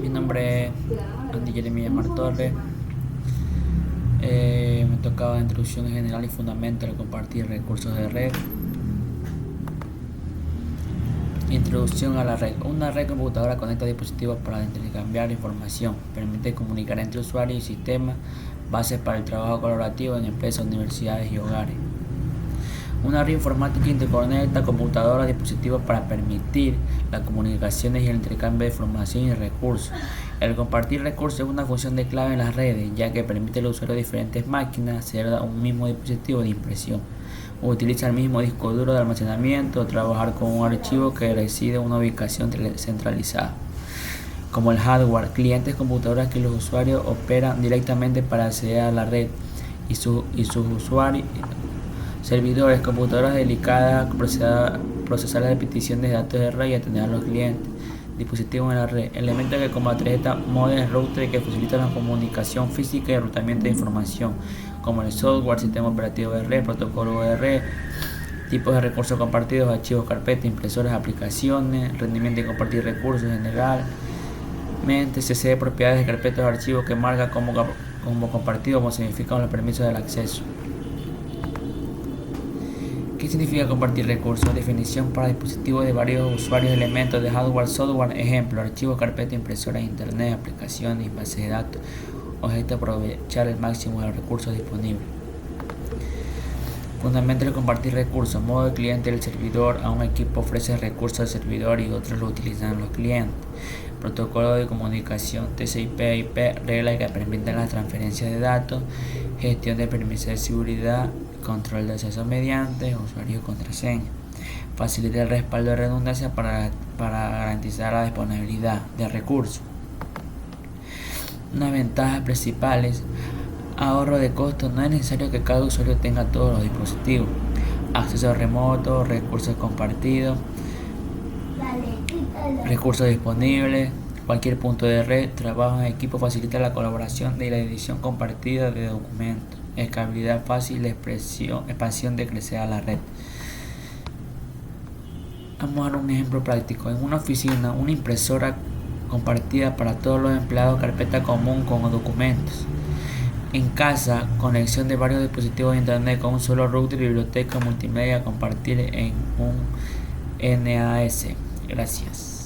Mi nombre es Andy Jeremías Martorre. Me tocaba introducción general y fundamento de compartir recursos de red. Introducción a la red. Una red computadora conecta dispositivos para intercambiar información, permite comunicar entre usuarios y sistemas, bases para el trabajo colaborativo en empresas, universidades y hogares. Una red informática interconecta computadoras y dispositivos para permitir las comunicaciones y el intercambio de información y recursos. El compartir recursos es una función de clave en las redes, ya que permite al usuario de diferentes máquinas acceder a un mismo dispositivo de impresión, utiliza el mismo disco duro de almacenamiento o trabajar con un archivo que reside en una ubicación centralizada. Como el hardware, clientes computadoras que los usuarios operan directamente para acceder a la red y sus usuarios, servidores, computadoras dedicadas a procesar las peticiones de datos de red y atender a los clientes, dispositivos en la red, elementos que como la tarjeta modem, router que facilitan la comunicación física y el enrutamiento de información, como el software, sistema operativo de red, protocolo de red, tipos de recursos compartidos, archivos, carpetas, impresoras, aplicaciones, rendimiento y compartir recursos generalmente se cede propiedades de carpetas o archivos que marca como compartido, como significan los permisos del acceso. ¿Qué significa compartir recursos? Definición para dispositivos de varios usuarios, elementos de hardware, software, ejemplo, archivos, carpetas, impresoras, internet, aplicaciones y bases de datos, objeto aprovechar el máximo de los recursos disponibles. Fundamento de compartir recursos, modo de cliente del servidor, a un equipo ofrece recursos al servidor y otros lo utilizan los clientes. Protocolo de comunicación TCP/IP, reglas que permiten la transferencia de datos, gestión de permisos de seguridad, control de acceso mediante usuario y contraseña. Facilita el respaldo de redundancia para garantizar la disponibilidad de recursos. Unas ventajas principales: ahorro de costos, no es necesario que cada usuario tenga todos los dispositivos. Acceso remoto, recursos compartidos, recursos disponibles, cualquier punto de red, trabajo en equipo facilita la colaboración y la edición compartida de documentos, escalabilidad fácil, expansión de crecer a la red. Vamos a dar un ejemplo práctico. En una oficina, una impresora compartida para todos los empleados, carpeta común con documentos. En casa, conexión de varios dispositivos de internet con un solo router y biblioteca multimedia compartir en un NAS. Gracias.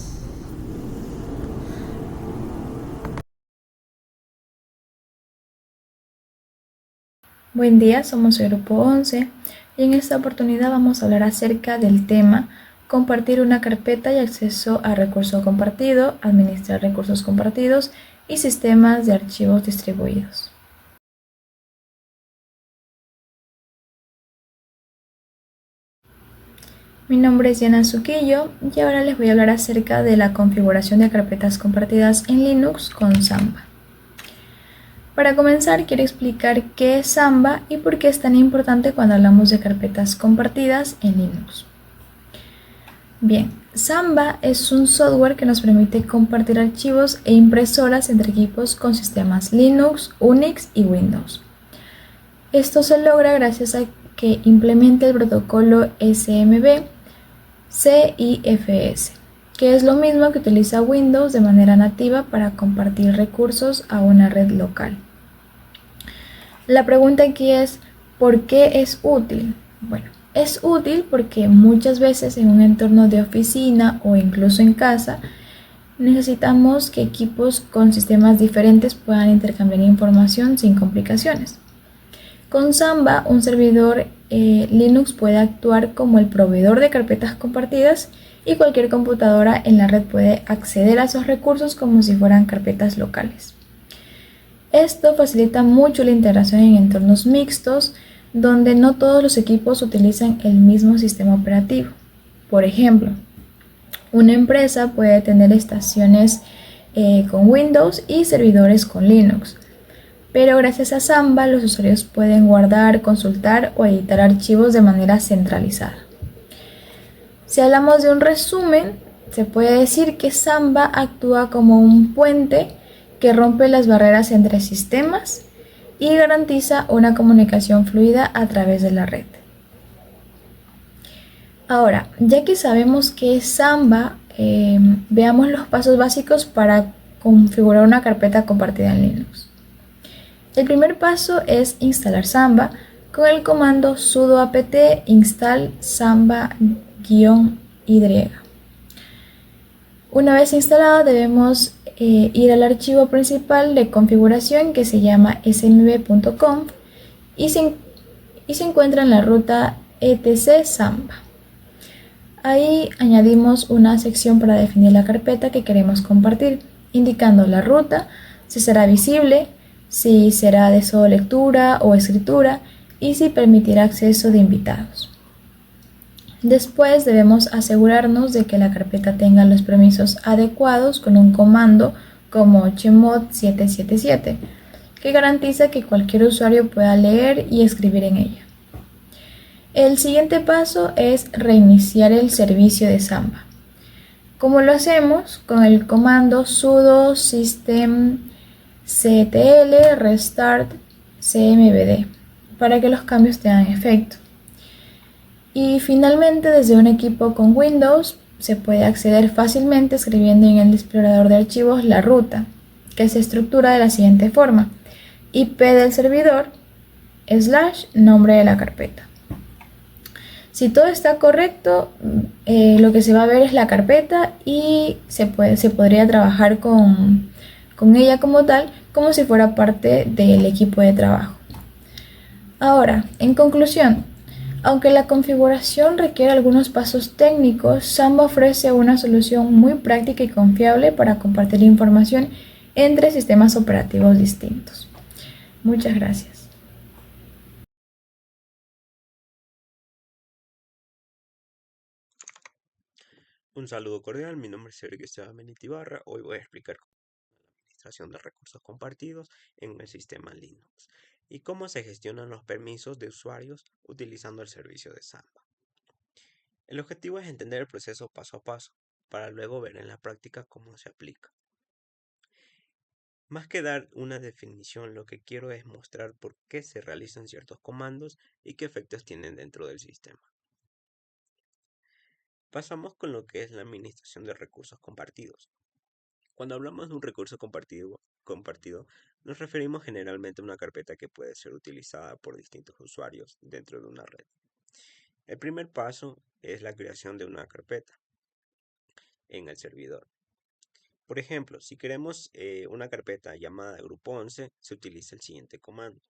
Buen día, somos el grupo 11 y en esta oportunidad vamos a hablar acerca del tema compartir una carpeta y acceso a recurso compartido, administrar recursos compartidos y sistemas de archivos distribuidos. Mi nombre es Diana Zuquillo y ahora les voy a hablar acerca de la configuración de carpetas compartidas en Linux con Samba. Para comenzar, quiero explicar qué es Samba y por qué es tan importante cuando hablamos de carpetas compartidas en Linux. Bien, Samba es un software que nos permite compartir archivos e impresoras entre equipos con sistemas Linux, Unix y Windows. Esto se logra gracias a que implementa el protocolo SMB CIFS, que es lo mismo que utiliza Windows de manera nativa para compartir recursos a una red local. La pregunta aquí es, ¿por qué es útil? Bueno, es útil porque muchas veces en un entorno de oficina o incluso en casa necesitamos que equipos con sistemas diferentes puedan intercambiar información sin complicaciones. Con Samba, un servidor Linux puede actuar como el proveedor de carpetas compartidas y cualquier computadora en la red puede acceder a esos recursos como si fueran carpetas locales. Esto facilita mucho la integración en entornos mixtos donde no todos los equipos utilizan el mismo sistema operativo. Por ejemplo, una empresa puede tener estaciones con Windows y servidores con Linux. Pero gracias a Samba los usuarios pueden guardar, consultar o editar archivos de manera centralizada. Si hablamos de un resumen, se puede decir que Samba actúa como un puente que rompe las barreras entre sistemas y garantiza una comunicación fluida a través de la red. Ahora, ya que sabemos que es Samba, veamos los pasos básicos para configurar una carpeta compartida en Linux. El primer paso es instalar Samba con el comando sudo apt install samba-y. Una vez instalado debemos ir al archivo principal de configuración que se llama smb.conf y se encuentra en la ruta etc samba. Ahí añadimos una sección para definir la carpeta que queremos compartir, indicando la ruta, si será visible, si será de solo lectura o escritura y si permitirá acceso de invitados. Después debemos asegurarnos de que la carpeta tenga los permisos adecuados con un comando como chmod 777, que garantiza que cualquier usuario pueda leer y escribir en ella. El siguiente paso es reiniciar el servicio de Samba. ¿Cómo lo hacemos? Con el comando sudo systemctl restart cmvd para que los cambios tengan efecto. Y finalmente, desde un equipo con Windows se puede acceder fácilmente escribiendo en el explorador de archivos la ruta, que se estructura de la siguiente forma: IP del servidor / nombre de la carpeta. Si todo está correcto, lo que se va a ver es la carpeta y se podría trabajar con ella como tal, como si fuera parte del equipo de trabajo. Ahora, en conclusión, aunque la configuración requiere algunos pasos técnicos, Samba ofrece una solución muy práctica y confiable para compartir información entre sistemas operativos distintos. Muchas gracias. Un saludo cordial, mi nombre es Sergio Esteban Benito Ibarra. Hoy voy a explicar cómo la administración de recursos compartidos en el sistema Linux y cómo se gestionan los permisos de usuarios utilizando el servicio de Samba. El objetivo es entender el proceso paso a paso, para luego ver en la práctica cómo se aplica. Más que dar una definición, lo que quiero es mostrar por qué se realizan ciertos comandos y qué efectos tienen dentro del sistema. Pasamos con lo que es la administración de recursos compartidos. Cuando hablamos de un recurso compartido, nos referimos generalmente a una carpeta que puede ser utilizada por distintos usuarios dentro de una red. El primer paso es la creación de una carpeta en el servidor. Por ejemplo, si queremos una carpeta llamada grupo 11, se utiliza el siguiente comando.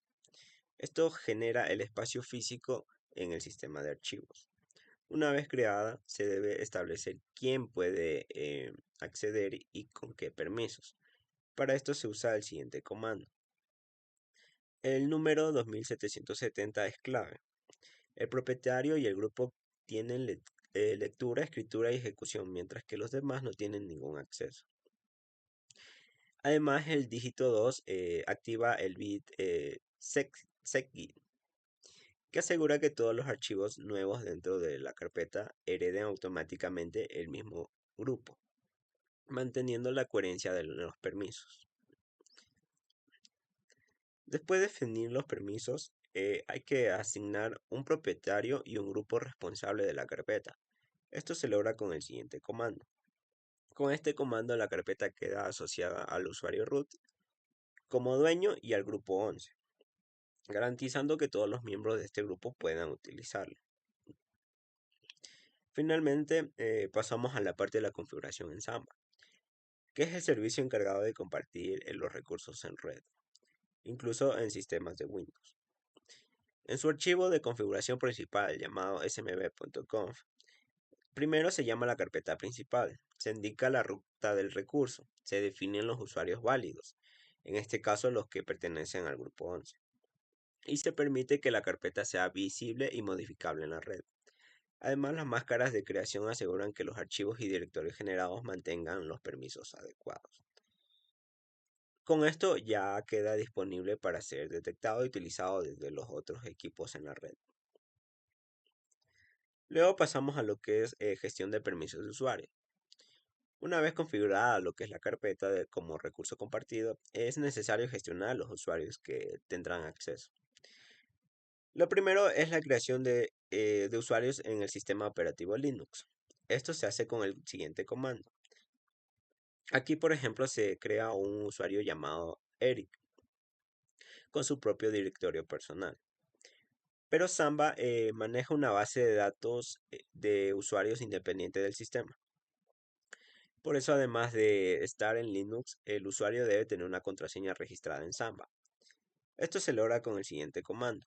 Esto genera el espacio físico en el sistema de archivos. Una vez creada, se debe establecer quién puede acceder y con qué permisos. Para esto se usa el siguiente comando. El número 2770 es clave. El propietario y el grupo tienen lectura, escritura y ejecución, mientras que los demás no tienen ningún acceso. Además, el dígito 2 activa el bit SecGit, que asegura que todos los archivos nuevos dentro de la carpeta hereden automáticamente el mismo grupo, manteniendo la coherencia de los permisos. Después de definir los permisos, hay que asignar un propietario y un grupo responsable de la carpeta. Esto se logra con el siguiente comando. Con este comando la carpeta queda asociada al usuario root como dueño y al grupo 11, garantizando que todos los miembros de este grupo puedan utilizarlo. Finalmente, pasamos a la parte de la configuración en Samba, que es el servicio encargado de compartir los recursos en red, incluso en sistemas de Windows. En su archivo de configuración principal llamado smb.conf, primero se llama la carpeta principal, se indica la ruta del recurso, se definen los usuarios válidos, en este caso los que pertenecen al grupo 11, y se permite que la carpeta sea visible y modificable en la red. Además, las máscaras de creación aseguran que los archivos y directorios generados mantengan los permisos adecuados. Con esto ya queda disponible para ser detectado y utilizado desde los otros equipos en la red. Luego pasamos a lo que es gestión de permisos de usuario. Una vez configurada lo que es la carpeta como recurso compartido, es necesario gestionar los usuarios que tendrán acceso. Lo primero es la creación de usuarios en el sistema operativo Linux. Esto se hace con el siguiente comando. Aquí, por ejemplo, se crea un usuario llamado Eric con su propio directorio personal. Pero Samba maneja una base de datos de usuarios independiente del sistema. Por eso, además de estar en Linux, el usuario debe tener una contraseña registrada en Samba. Esto se logra con el siguiente comando.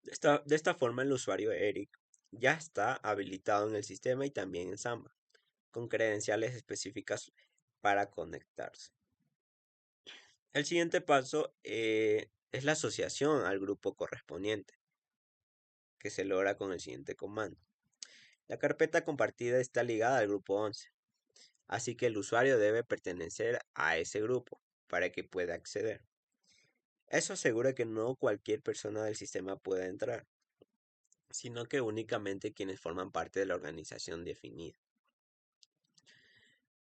De esta forma, el usuario Eric ya está habilitado en el sistema y también en Samba, con credenciales específicas para conectarse. El siguiente paso es la asociación al grupo correspondiente, que se logra con el siguiente comando. La carpeta compartida está ligada al grupo 11, así que el usuario debe pertenecer a ese grupo para que pueda acceder. Eso asegura que no cualquier persona del sistema pueda entrar, sino que únicamente quienes forman parte de la organización definida.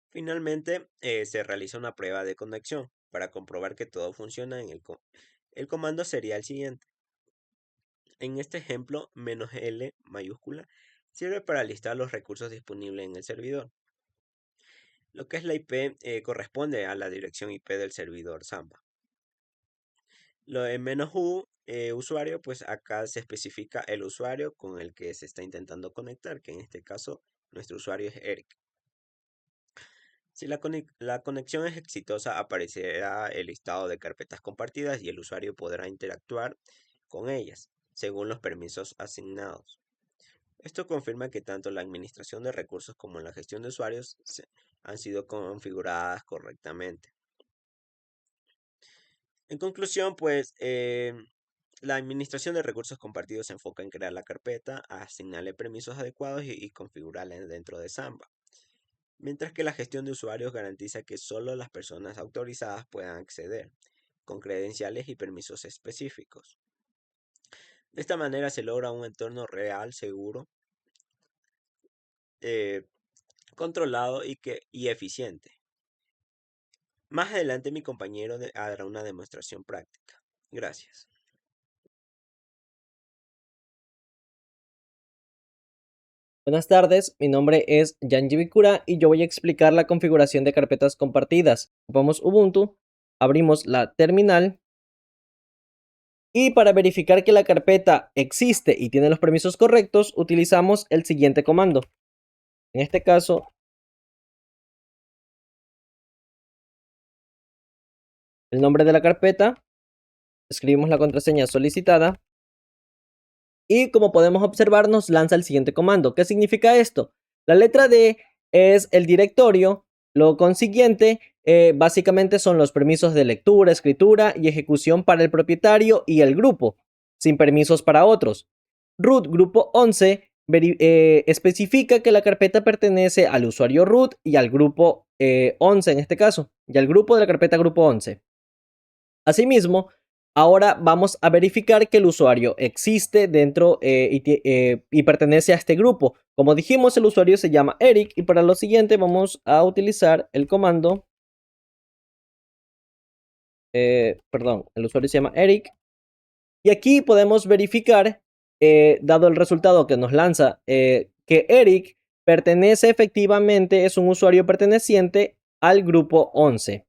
Finalmente, se realiza una prueba de conexión para comprobar que todo funciona el comando sería el siguiente. En este ejemplo, "-l" mayúscula sirve para listar los recursos disponibles en el servidor. Lo que es la IP corresponde a la dirección IP del servidor Samba. Lo de "-u" usuario, pues acá se especifica el usuario con el que se está intentando conectar, que en este caso nuestro usuario es Eric. Si la conexión es exitosa, aparecerá el listado de carpetas compartidas y el usuario podrá interactuar con ellas, según los permisos asignados. Esto confirma que tanto la administración de recursos como la gestión de usuarios han sido configuradas correctamente. En conclusión, pues, la administración de recursos compartidos se enfoca en crear la carpeta, asignarle permisos adecuados y configurarla dentro de Samba. Mientras que la gestión de usuarios garantiza que solo las personas autorizadas puedan acceder, con credenciales y permisos específicos. De esta manera se logra un entorno real, seguro, controlado y eficiente. Más adelante mi compañero hará una demostración práctica. Gracias. Buenas tardes, mi nombre es Yanji Bikura y yo voy a explicar la configuración de carpetas compartidas. Ocupamos Ubuntu, abrimos la terminal y para verificar que la carpeta existe y tiene los permisos correctos, utilizamos el siguiente comando. En este caso, el nombre de la carpeta, escribimos la contraseña solicitada y como podemos observar nos lanza el siguiente comando. ¿Qué significa esto? La letra D es el directorio, lo consiguiente básicamente son los permisos de lectura, escritura y ejecución para el propietario y el grupo, sin permisos para otros. Root grupo 11 especifica que la carpeta pertenece al usuario root y al grupo 11 en este caso, y al grupo de la carpeta grupo 11. Asimismo, ahora vamos a verificar que el usuario existe dentro y pertenece a este grupo. Como dijimos, el usuario se llama Eric y para lo siguiente vamos a utilizar el comando. El usuario se llama Eric. Y aquí podemos verificar, dado el resultado que nos lanza, que Eric pertenece efectivamente, es un usuario perteneciente al grupo 11.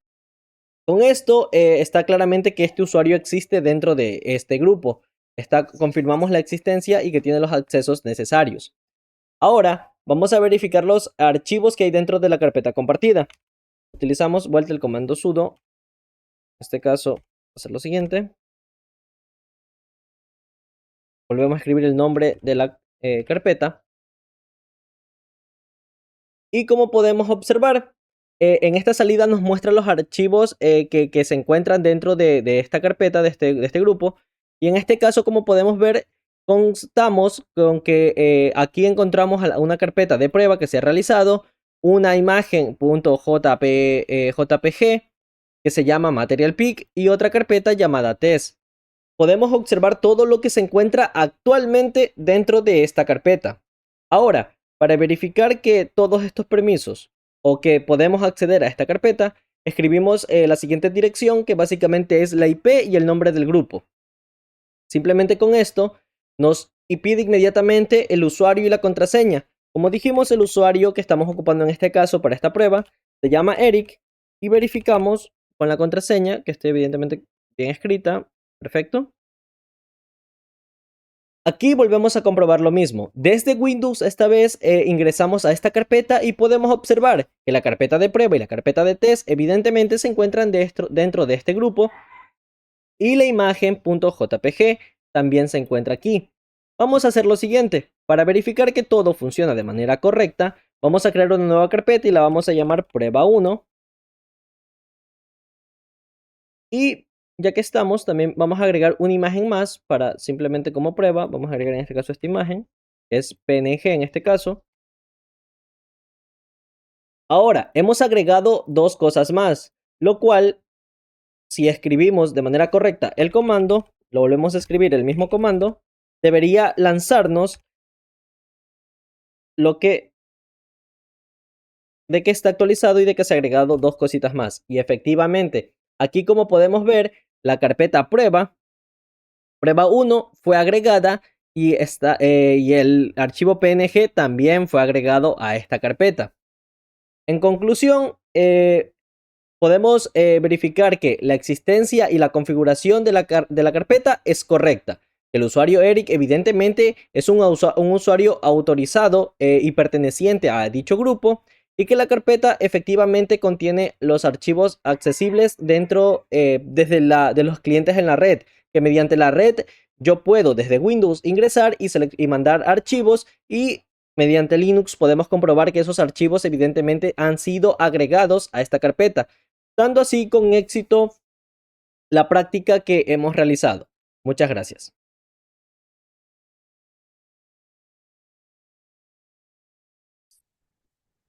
Con esto está claramente que este usuario existe dentro de este grupo. Confirmamos la existencia y que tiene los accesos necesarios. Ahora vamos a verificar los archivos que hay dentro de la carpeta compartida. Utilizamos vuelta el comando sudo. En este caso, hacer lo siguiente. Volvemos a escribir el nombre de la carpeta. Y como podemos observar, en esta salida nos muestra los archivos que se encuentran dentro de esta carpeta, de este grupo. Y en este caso, como podemos ver, constamos con que aquí encontramos una carpeta de prueba que se ha realizado, una imagen .jpg que se llama Material Pick y otra carpeta llamada test. Podemos observar todo lo que se encuentra actualmente dentro de esta carpeta. Ahora, para verificar que todos estos permisos o que podemos acceder a esta carpeta, escribimos la siguiente dirección, que básicamente es la IP y el nombre del grupo. Simplemente con esto nos pide inmediatamente el usuario y la contraseña, Como dijimos, el usuario que estamos ocupando en este caso para esta prueba se llama Eric y verificamos con la contraseña que esté evidentemente bien escrita. Perfecto. Aquí volvemos a comprobar lo mismo. Desde Windows esta vez ingresamos a esta carpeta y podemos observar que la carpeta de prueba y la carpeta de test evidentemente se encuentran dentro de este grupo y la imagen .jpg también se encuentra aquí. Vamos a hacer lo siguiente. Para verificar que todo funciona de manera correcta, vamos a crear una nueva carpeta y la vamos a llamar prueba 1. Y ya que estamos, también vamos a agregar una imagen más para simplemente como prueba. Vamos a agregar en este caso esta imagen, que es PNG en este caso. Ahora, hemos agregado dos cosas más, lo cual, si escribimos de manera correcta el comando, lo volvemos a escribir el mismo comando, debería lanzarnos lo que de que está actualizado y de que se ha agregado dos cositas más. Y efectivamente, aquí como podemos ver, la carpeta prueba 1 fue agregada y el archivo PNG también fue agregado a esta carpeta. En conclusión, podemos verificar que la existencia y la configuración de la carpeta es correcta. El usuario Eric evidentemente es un usuario autorizado y perteneciente a dicho grupo, y que la carpeta efectivamente contiene los archivos accesibles dentro desde de los clientes en la red, que mediante la red yo puedo desde Windows ingresar y mandar archivos, y mediante Linux podemos comprobar que esos archivos evidentemente han sido agregados a esta carpeta, dando así con éxito la práctica que hemos realizado. Muchas gracias.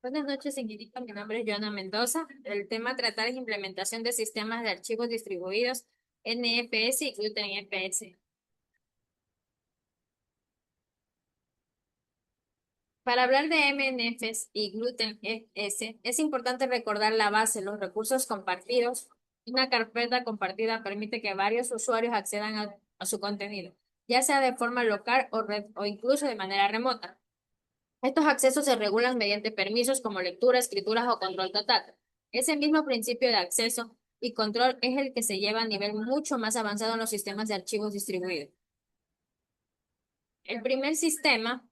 Buenas noches, señorita. Mi nombre es Joana Mendoza. El tema a tratar es implementación de sistemas de archivos distribuidos NFS y Gluten FS. Para hablar de MNFs y Gluten FS, es importante recordar la base, los recursos compartidos. Una carpeta compartida permite que varios usuarios accedan a su contenido, ya sea de forma local o red o incluso de manera remota. Estos accesos se regulan mediante permisos como lectura, escrituras o control total. Ese mismo principio de acceso y control es el que se lleva a nivel mucho más avanzado en los sistemas de archivos distribuidos. El primer sistema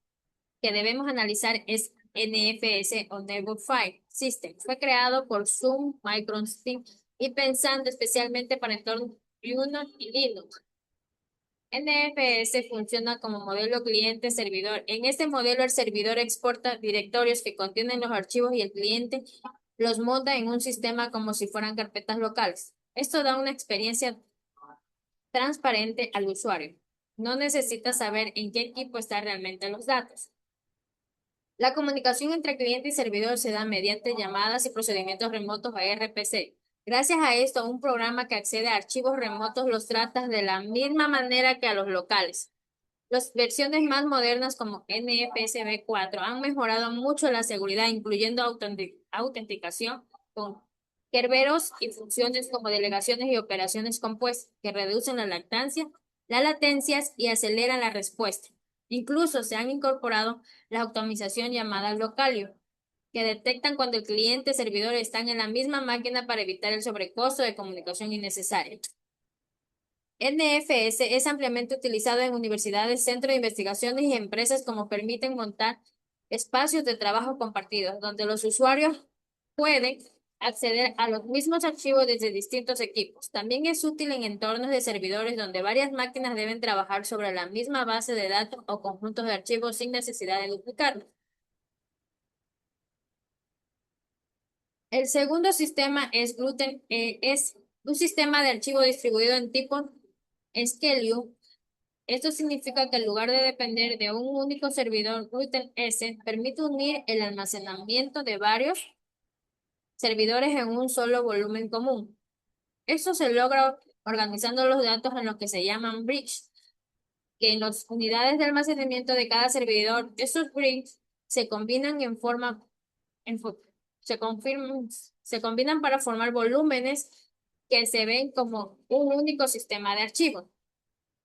que debemos analizar es NFS o Network File System. Fue creado por Sun Microsystems y pensando especialmente para entornos Linux y Linux. NFS funciona como modelo cliente-servidor. En este modelo, el servidor exporta directorios que contienen los archivos y el cliente los monta en un sistema como si fueran carpetas locales. Esto da una experiencia transparente al usuario. No necesita saber en qué equipo están realmente los datos. La comunicación entre cliente y servidor se da mediante llamadas y procedimientos remotos a RPC. Gracias a esto, un programa que accede a archivos remotos los trata de la misma manera que a los locales. Las versiones más modernas como NFS v4 han mejorado mucho la seguridad, incluyendo autenticación con Kerberos y funciones como delegaciones y operaciones compuestas que reducen la las latencias y aceleran la respuesta. Incluso se han incorporado la automatización llamada localio, que detectan cuando el cliente y servidor están en la misma máquina para evitar el sobrecosto de comunicación innecesario. NFS es ampliamente utilizado en universidades, centros de investigaciones y empresas como permiten montar espacios de trabajo compartidos, donde los usuarios pueden acceder a los mismos archivos desde distintos equipos. También es útil en entornos de servidores donde varias máquinas deben trabajar sobre la misma base de datos o conjuntos de archivos sin necesidad de duplicarlos. El segundo sistema es Gluten, es un sistema de archivo distribuido en tipo Schedule. Esto significa que en lugar de depender de un único servidor, Gluten S permite unir el almacenamiento de varios servidores en un solo volumen común. Esto se logra organizando los datos en lo que se llaman bricks, que en las unidades de almacenamiento de cada servidor, esos bricks se combinan en fo- se combinan para formar volúmenes que se ven como un único sistema de archivos.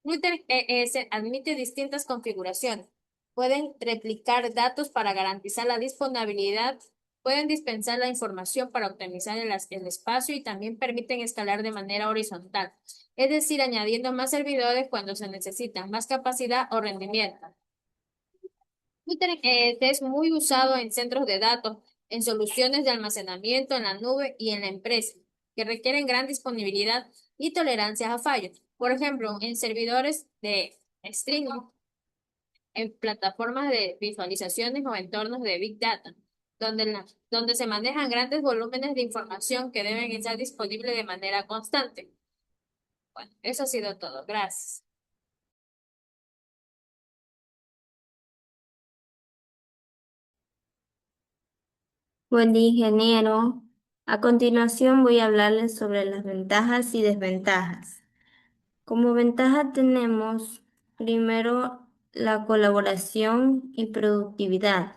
Router ES admite distintas configuraciones. Pueden replicar datos para garantizar la disponibilidad, pueden dispensar la información para optimizar el espacio y también permiten escalar de manera horizontal, es decir, añadiendo más servidores cuando se necesita más capacidad o rendimiento. Twitter es muy usado en centros de datos, en soluciones de almacenamiento en la nube y en la empresa, que requieren gran disponibilidad y tolerancia a fallos. Por ejemplo, en servidores de streaming, en plataformas de visualizaciones o entornos de Big Data, donde se manejan grandes volúmenes de información que deben estar disponibles de manera constante. Bueno, eso ha sido todo. Gracias. Buen día, ingeniero. A continuación voy a hablarles sobre las ventajas y desventajas. Como ventaja tenemos primero la colaboración y productividad.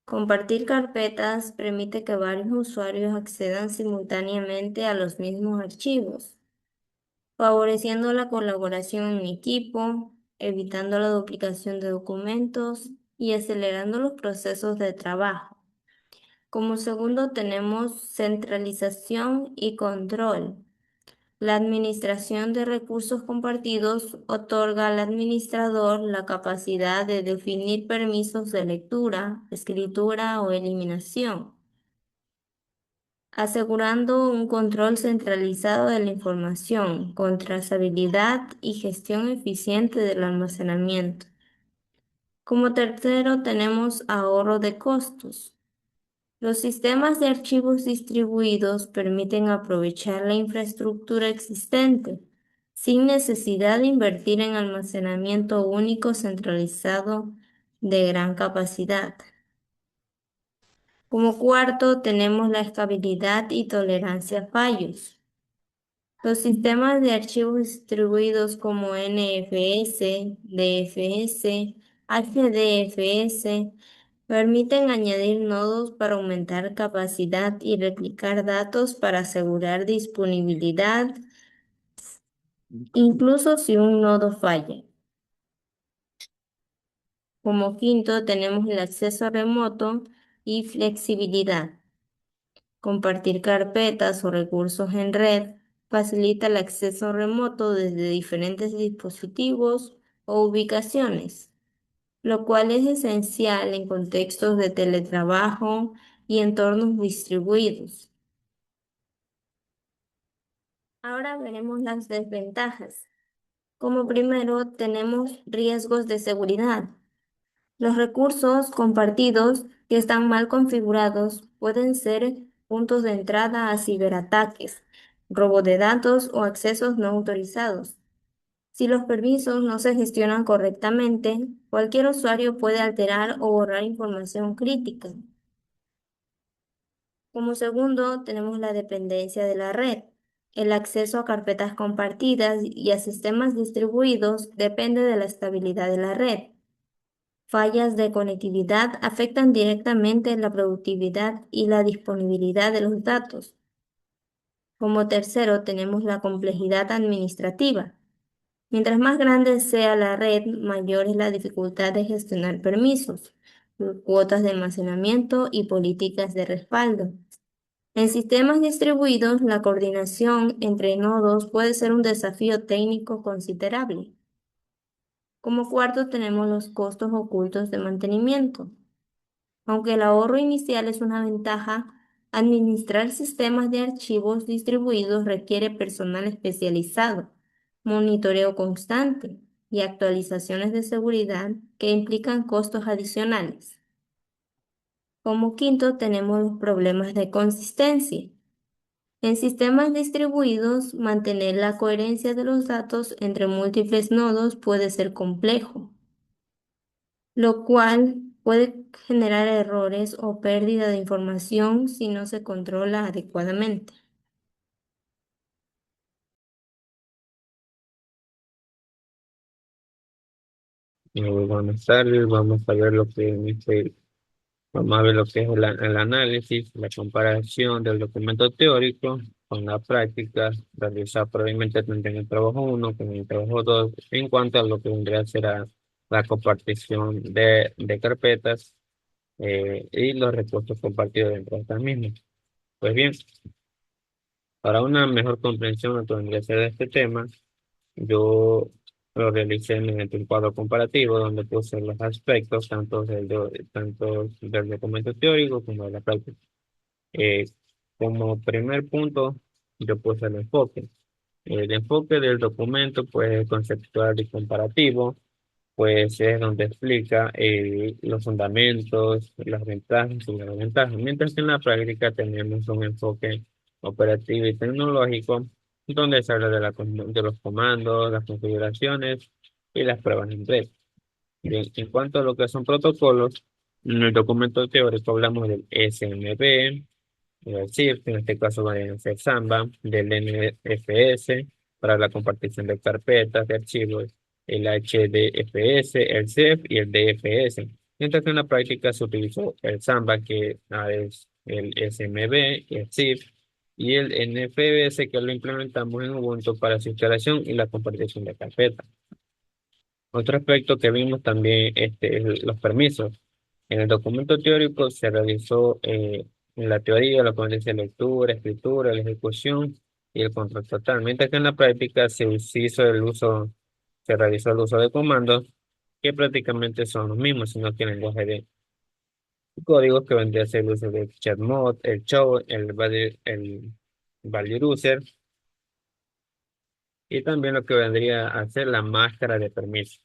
Compartir carpetas permite que varios usuarios accedan simultáneamente a los mismos archivos, favoreciendo la colaboración en equipo, evitando la duplicación de documentos y acelerando los procesos de trabajo. Como segundo tenemos centralización y control. La administración de recursos compartidos otorga al administrador la capacidad de definir permisos de lectura, escritura o eliminación, asegurando un control centralizado de la información, con trazabilidad y gestión eficiente del almacenamiento. Como tercero tenemos ahorro de costos. Los sistemas de archivos distribuidos permiten aprovechar la infraestructura existente sin necesidad de invertir en almacenamiento único centralizado de gran capacidad. Como cuarto, tenemos la estabilidad y tolerancia a fallos. Los sistemas de archivos distribuidos como NFS, DFS, HDFS permiten añadir nodos para aumentar capacidad y replicar datos para asegurar disponibilidad, incluso si un nodo falla. Como quinto, tenemos el acceso remoto y flexibilidad. Compartir carpetas o recursos en red facilita el acceso remoto desde diferentes dispositivos o ubicaciones, lo cual es esencial en contextos de teletrabajo y entornos distribuidos. Ahora veremos las desventajas. Como primero, tenemos riesgos de seguridad. Los recursos compartidos que están mal configurados pueden ser puntos de entrada a ciberataques, robo de datos o accesos no autorizados. Si los permisos no se gestionan correctamente, cualquier usuario puede alterar o borrar información crítica. Como segundo, tenemos la dependencia de la red. El acceso a carpetas compartidas y a sistemas distribuidos depende de la estabilidad de la red. Fallas de conectividad afectan directamente la productividad y la disponibilidad de los datos. Como tercero, tenemos la complejidad administrativa. Mientras más grande sea la red, mayor es la dificultad de gestionar permisos, cuotas de almacenamiento y políticas de respaldo. En sistemas distribuidos, la coordinación entre nodos puede ser un desafío técnico considerable. Como cuarto, tenemos los costos ocultos de mantenimiento. Aunque el ahorro inicial es una ventaja, administrar sistemas de archivos distribuidos requiere personal especializado, monitoreo constante y actualizaciones de seguridad que implican costos adicionales. Como quinto, tenemos los problemas de consistencia. En sistemas distribuidos, mantener la coherencia de los datos entre múltiples nodos puede ser complejo, lo cual puede generar errores o pérdida de información si no se controla adecuadamente. Buenas tardes, vamos a ver lo que es el análisis, la comparación del documento teórico con la práctica, realizar previamente tanto en el trabajo 1 como en el trabajo 2 en cuanto a lo que vendría a ser la compartición de carpetas y los recursos compartidos dentro de estas mismas. Pues bien, para una mejor comprensión de este tema, yo lo realicé mediante un cuadro comparativo donde puse los aspectos tanto del documento teórico como de la práctica. Eh, Como primer punto, yo puse el enfoque. El enfoque del documento, pues, conceptual y comparativo, pues es donde explica los fundamentos, las ventajas y las desventajas, mientras que en la práctica tenemos un enfoque operativo y tecnológico, donde se habla de los comandos, las configuraciones y las pruebas en red. Bien, en cuanto a lo que son protocolos, en el documento teórico hablamos del SMB, del CIRF, en este caso va a ser Samba, del NFS para la compartición de carpetas, de archivos, el HDFS, el CEF y el DFS. Mientras que en la práctica se utilizó el Samba, que es el SMB, el CIRF, y el NFS, que lo implementamos en Ubuntu para su instalación y la compartición de carpetas. Otro aspecto que vimos también es los permisos. En el documento teórico se realizó en la teoría lo que dice lectura, escritura, la ejecución y el control total, mientras que en la práctica se realizó el uso de comandos que prácticamente son los mismos, sino que el lenguaje de códigos que vendría a ser el uso de chatmod, el show, el value user y también lo que vendría a ser la máscara de permiso.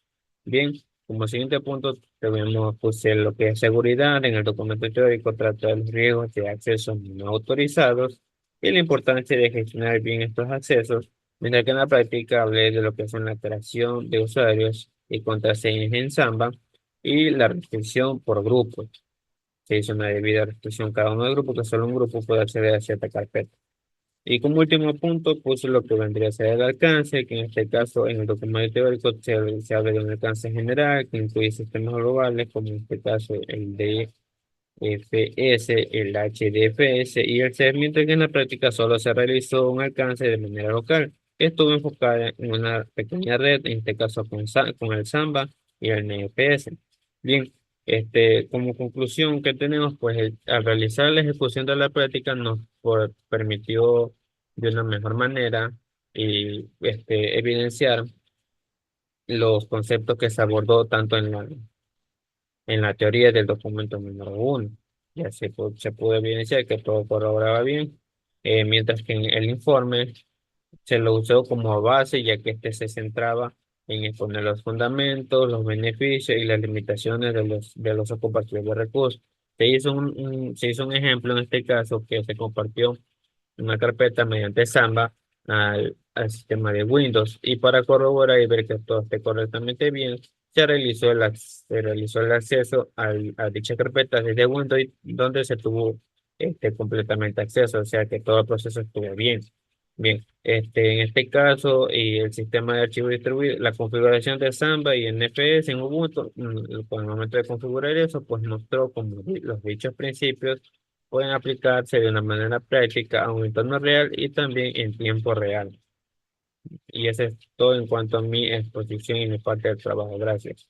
Bien, como siguiente punto, tenemos puse lo que es seguridad. En el documento teórico trata de los riesgos de acceso no autorizados y la importancia de gestionar bien estos accesos, mientras que en la práctica hablé de lo que son la creación de usuarios y contraseñas en Samba y la restricción por grupos. Se hizo una debida restricción cada uno del grupos, que solo un grupo puede acceder a cierta carpeta. Y como último punto, puse lo que vendría a ser el alcance, que en este caso en el documento teórico se habla de un alcance general que incluye sistemas globales, como en este caso el DFS, el HDFS y el CEF, mientras que en la práctica solo se realizó un alcance de manera local. Estuvo enfocada en una pequeña red, en este caso con el Samba y el NFS. Bien, como conclusión que tenemos, pues al realizar la ejecución de la práctica nos permitió de una mejor manera y evidenciar los conceptos que se abordó tanto en la teoría del documento número uno. Ya se pudo evidenciar que todo corroboraba bien, mientras que en el informe se lo usó como base, ya que este se centraba en exponer los fundamentos, los beneficios y las limitaciones de los compartidos de recursos. Se hizo un ejemplo en este caso que se compartió una carpeta mediante Samba al sistema de Windows, y para corroborar y ver que todo esté correctamente bien, se realizó el acceso a dicha carpeta desde Windows, donde se tuvo completamente acceso, o sea que todo el proceso estuvo bien. Bien, en este caso, y el sistema de archivo distribuido, la configuración de Samba y NFS en Ubuntu, con el momento de configurar eso, pues mostró como los dichos principios pueden aplicarse de una manera práctica a un entorno real y también en tiempo real. Y eso es todo en cuanto a mi exposición y mi parte del trabajo. Gracias.